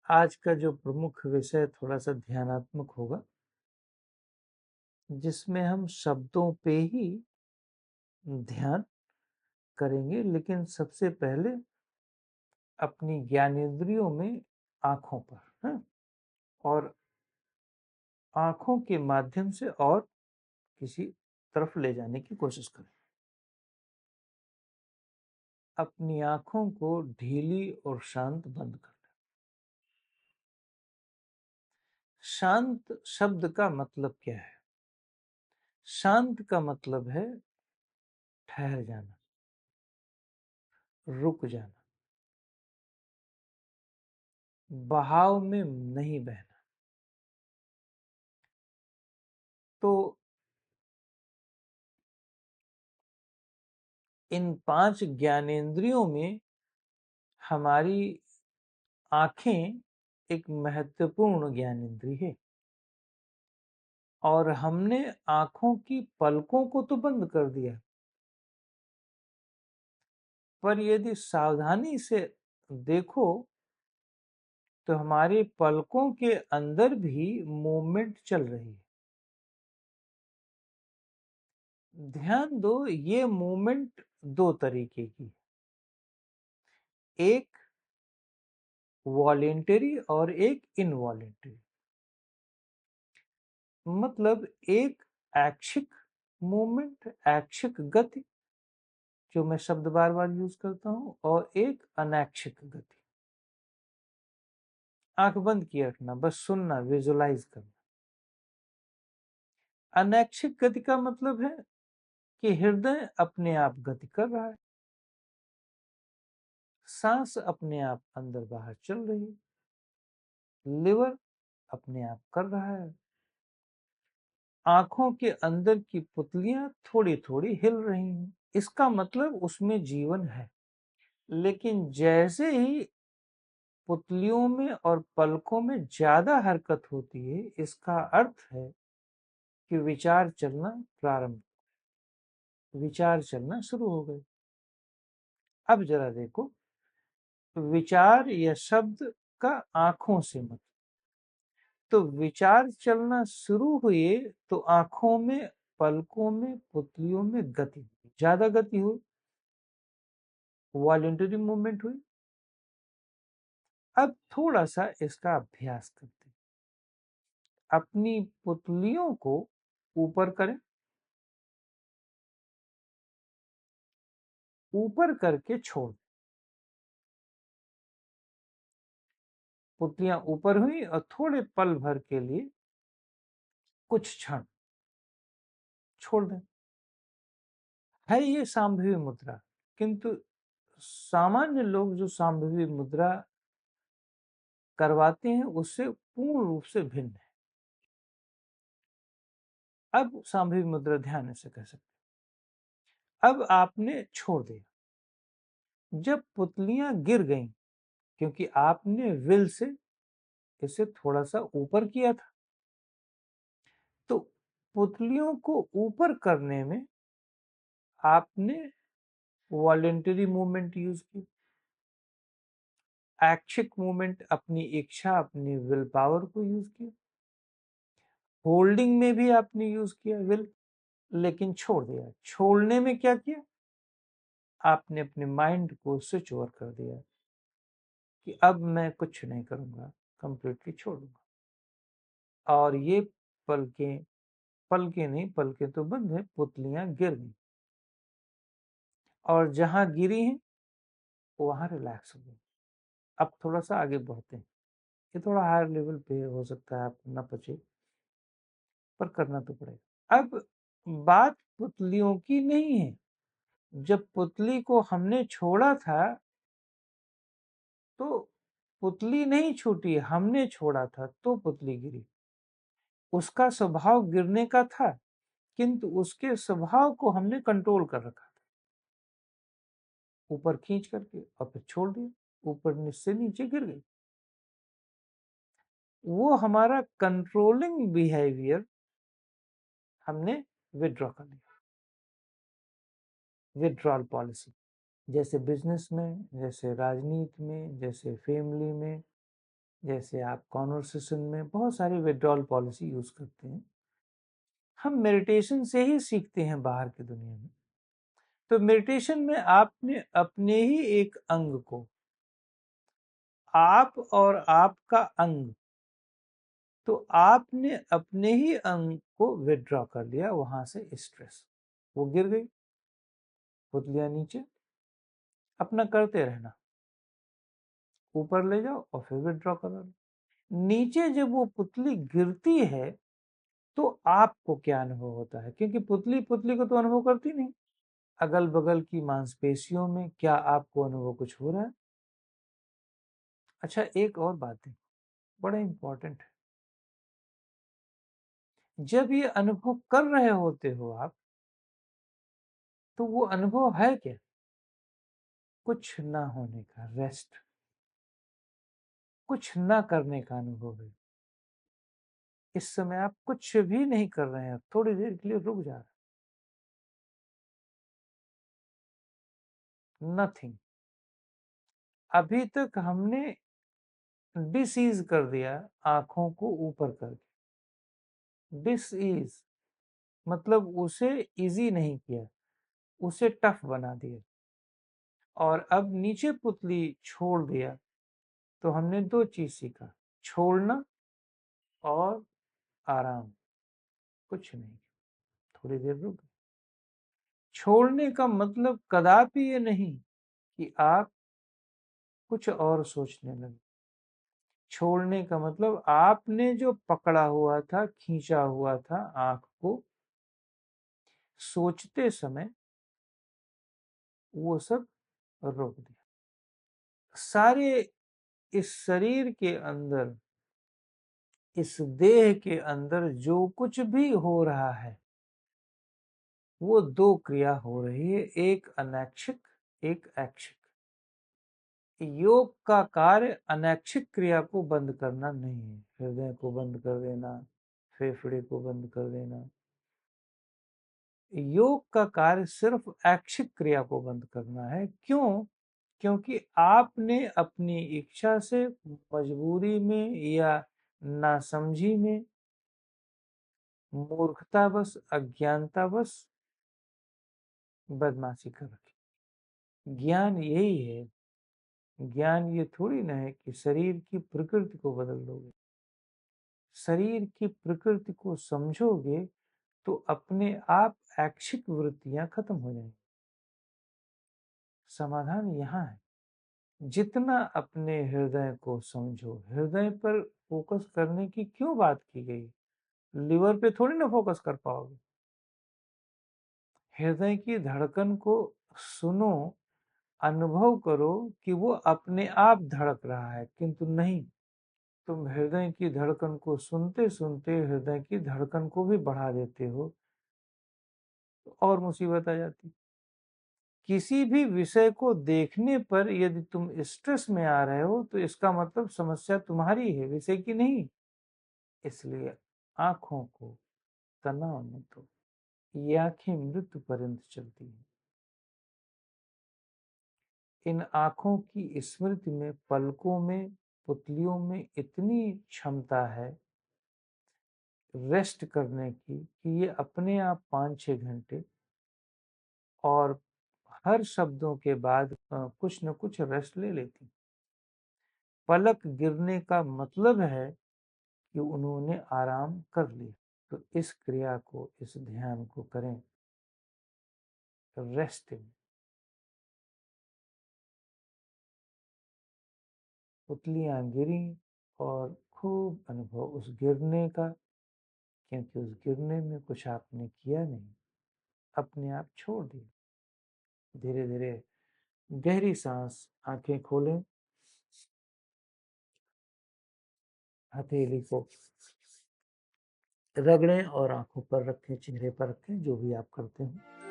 आज का जो प्रमुख विषय थोड़ा सा ध्यानात्मक होगा, जिसमें हम शब्दों पे ही ध्यान करेंगे, लेकिन सबसे पहले अपनी ज्ञानेंद्रियों में आंखों पर, हाँ? और आंखों के माध्यम से और किसी तरफ ले जाने की कोशिश करें। अपनी आंखों को ढीली और शांत बंद कर दें। शांत शब्द का मतलब क्या है? शांत का मतलब है ठहर जाना, रुक जाना, बहाव में नहीं बहना। तो इन 5 ज्ञानेंद्रियों में हमारी आंखें एक महत्वपूर्ण ज्ञानेंद्रिय है, और हमने आंखों की पलकों को तो बंद कर दिया, पर यदि सावधानी से देखो तो हमारी पलकों के अंदर भी मूवमेंट चल रही है। ध्यान दो, ये मूवमेंट 2 तरीके की है, एक वॉलेंटरी और एक इनवॉलेंटरी। मतलब एक ऐच्छिक मूवमेंट, ऐच्छिक गति, जो मैं शब्द बार बार यूज करता हूं, और एक अनैच्छिक गति। आंख बंद किए रखना, बस सुनना, विजुलाइज करना। अनैच्छिक गति का मतलब है कि हृदय अपने आप गति कर रहा है, सांस अपने आप अंदर बाहर चल रही है, लिवर अपने आप कर रहा है, आंखों के अंदर की पुतलियां थोड़ी थोड़ी हिल रही हैं। इसका मतलब उसमें जीवन है। लेकिन जैसे ही पुतलियों में और पलकों में ज्यादा हरकत होती है, इसका अर्थ है कि विचार चलना प्रारंभ, विचार चलना शुरू हो गए। अब जरा देखो, विचार या शब्द का आंखों से मत, तो विचार चलना शुरू हुए तो आंखों में, पलकों में, पुतलियों में गति, ज्यादा गति हुई, वॉलेंटरी मूवमेंट हुई। अब थोड़ा सा इसका अभ्यास करते हैं। अपनी पुतलियों को ऊपर करें, ऊपर करके छोड़। पुतलियां ऊपर हुई और थोड़े पल भर के लिए, कुछ क्षण छोड़ दें। है ये सांभवी मुद्रा, किंतु सामान्य लोग जो सांभवी मुद्रा करवाते हैं उससे पूर्ण रूप से भिन्न है। अब सांभवी मुद्रा ध्यान से कर सकते। अब आपने छोड़ दिया। जब पुतलियां गिर गईं, क्योंकि आपने विल से इसे थोड़ा सा ऊपर किया था, तो पुतलियों को ऊपर करने में आपने वॉलेंटरी मूवमेंट यूज की, ऐच्छिक मूवमेंट, अपनी इच्छा, अपनी विल पावर को यूज किया, होल्डिंग में भी आपने यूज किया विल, लेकिन छोड़ दिया। छोड़ने में क्या किया? आपने अपने माइंड को स्विच ओवर कर दिया कि अब मैं कुछ नहीं करूंगा, कंप्लीटली छोड़ दूंगा। और ये पलकें, पलकें नहीं, पलकें तो बंद है, पुतलियां गिर गई, और जहां गिरी हैं वहां रिलैक्स हो गई। अब थोड़ा सा आगे बढ़ते हैं। ये थोड़ा हायर लेवल पे हो सकता है, आप ना पचे, पर करना तो पड़ेगा। अब बात पुतलियों की नहीं है। जब पुतली को हमने छोड़ा था, तो पुतली नहीं छूटी, हमने छोड़ा था तो पुतली गिरी। उसका स्वभाव गिरने का था, किंतु उसके स्वभाव को हमने कंट्रोल कर रखा था, ऊपर खींच करके, और फिर छोड़ दिया, ऊपर से नीचे गिर गई। वो हमारा कंट्रोलिंग बिहेवियर हमने विड्रॉ कर लिया, विड्रॉल पॉलिसी। जैसे बिजनेस में, जैसे राजनीति में, जैसे फैमिली में, जैसे आप कॉन्वर्सेशन में बहुत सारी विड्रॉल पॉलिसी यूज करते हैं, हम मेडिटेशन से ही सीखते हैं बाहर की दुनिया में। तो मेडिटेशन में आपने अपने ही एक अंग को, आप और आपका अंग, तो आपने अपने ही अंग को विड्रॉ कर लिया वहां से, स्ट्रेस, वो गिर गई, पुतलियां नीचे, अपना करते रहना, ऊपर ले जाओ और फिर विड्रॉ करो। नीचे जब वो पुतली गिरती है तो आपको क्या अनुभव होता है? क्योंकि पुतली पुतली को तो अनुभव करती नहीं, अगल बगल की मांसपेशियों में क्या आपको अनुभव कुछ हो रहा है? अच्छा, एक और बात है, बड़ा इंपॉर्टेंट है, जब ये अनुभव कर रहे होते हो आप, तो वो अनुभव है क्या? कुछ ना होने का, रेस्ट, कुछ ना करने का अनुभव है। इस समय आप कुछ भी नहीं कर रहे हैं, थोड़ी देर के लिए रुक जा रहे हैं, नथिंग। अभी तक हमने डिसीज कर दिया आंखों को ऊपर करके, डिसईज मतलब उसे इजी नहीं किया, उसे टफ बना दिया, और अब नीचे पुतली छोड़ दिया, तो हमने दो चीज सीखा, छोड़ना और आराम, कुछ नहीं, थोड़ी देर रुक। छोड़ने का मतलब कदापि ये नहीं कि आप कुछ और सोचने लगे। छोड़ने का मतलब आपने जो पकड़ा हुआ था, खींचा हुआ था आंख को, सोचते समय वो सब रोक दिया। सारे इस शरीर के अंदर, इस देह के अंदर जो कुछ भी हो रहा है, वो दो क्रिया हो रही है, एक अनैच्छिक, एक ऐच्छिक। योग का कार्य अनैच्छिक क्रिया को बंद करना नहीं है, हृदय को बंद कर देना, फेफड़े को बंद कर देना। योग का कार्य सिर्फ ऐच्छिक क्रिया को बंद करना है। क्यों? क्योंकि आपने अपनी इच्छा से, मजबूरी में या नासमझी में, मूर्खतावश, अज्ञानतावश बदमाशी कर रखी। ज्ञान यही है, ज्ञान ये थोड़ी ना है कि शरीर की प्रकृति को बदल दोगे। शरीर की प्रकृति को समझोगे तो अपने आप ऐच्छिक वृत्तियां खत्म हो जाएंगी। समाधान यहाँ है, जितना अपने हृदय को समझो। हृदय पर फोकस करने की क्यों बात की गई? लिवर पे थोड़ी ना फोकस कर पाओगे। हृदय की धड़कन को सुनो, अनुभव करो कि वो अपने आप धड़क रहा है, किंतु नहीं, तुम हृदय की धड़कन को सुनते सुनते हृदय की धड़कन को भी बढ़ा देते हो, तो और मुसीबत आ जाती। किसी भी विषय को देखने पर यदि तुम स्ट्रेस में आ रहे हो, तो इसका मतलब समस्या तुम्हारी है, विषय की नहीं। इसलिए आंखों को तनाव में तो ये आंखें मृत्यु पर्यंत चलती हैं। इन आंखों की स्मृति में, पलकों में, पुतलियों में इतनी क्षमता है रेस्ट करने की कि ये अपने आप 5-6 घंटे, और हर शब्दों के बाद कुछ न कुछ रेस्ट ले लेती। पलक गिरने का मतलब है कि उन्होंने आराम कर लिया। तो इस क्रिया को, इस ध्यान को करें, रेस्टिंग। पुतलियां गिरी और खूब अनुभव उस गिरने का, क्योंकि उस गिरने में कुछ आपने किया नहीं, अपने आप छोड़ दिया। धीरे धीरे गहरी सांस, आंखें खोलें, हथेली को रगड़ें और आंखों पर रखें, चेहरे पर रखें, जो भी आप करते हो।